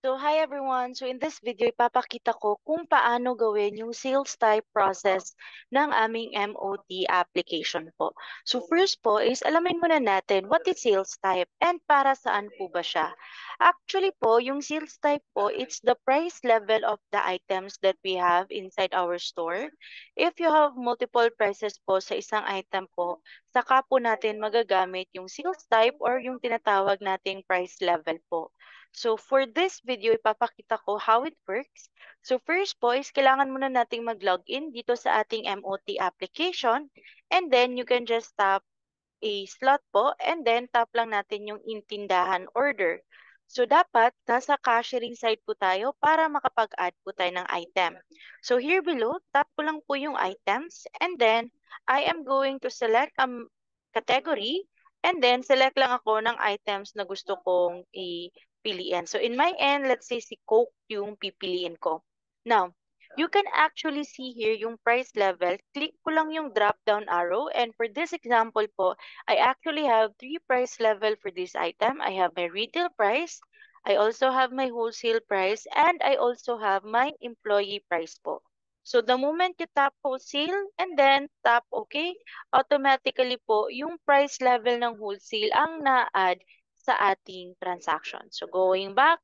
So, hi everyone. So, in this video, ipapakita ko kung paano gawin yung sales type process ng aming MOT application po. So, first po is alamin muna natin what is sales type and para saan po ba siya. Actually po, yung sales type po, it's the price level of the items that we have inside our store. If you have multiple prices po sa isang item po, saka po natin magagamit yung sales type or yung tinatawag nating price level po. So for this video, ipapakita ko how it works. So first po is kailangan muna nating mag-login dito sa ating MOT application and then you can just tap a slot po and then tap lang natin yung intindahan order. So dapat nasa cashiering side po tayo para makapag-add po tayo ng item. So here below, tap ko lang po yung items and then I am going to select a category and then select lang ako ng items na gusto kong piliin. So in my end, let's say si Coke yung pipiliin ko. Now, you can actually see here yung price level. Click ko lang yung drop down arrow and for this example po, I actually have three price level for this item. I have my retail price, I also have my wholesale price, and I also have my employee price po. So the moment you tap wholesale and then tap OK, automatically po yung price level ng wholesale ang na-add sa ating transaction. So going back,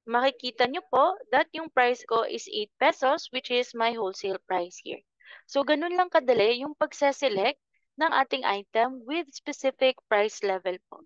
makikita nyo po that yung price ko is 8 pesos which is my wholesale price here. So ganun lang kadali yung pagse-select ng ating item with specific price level po.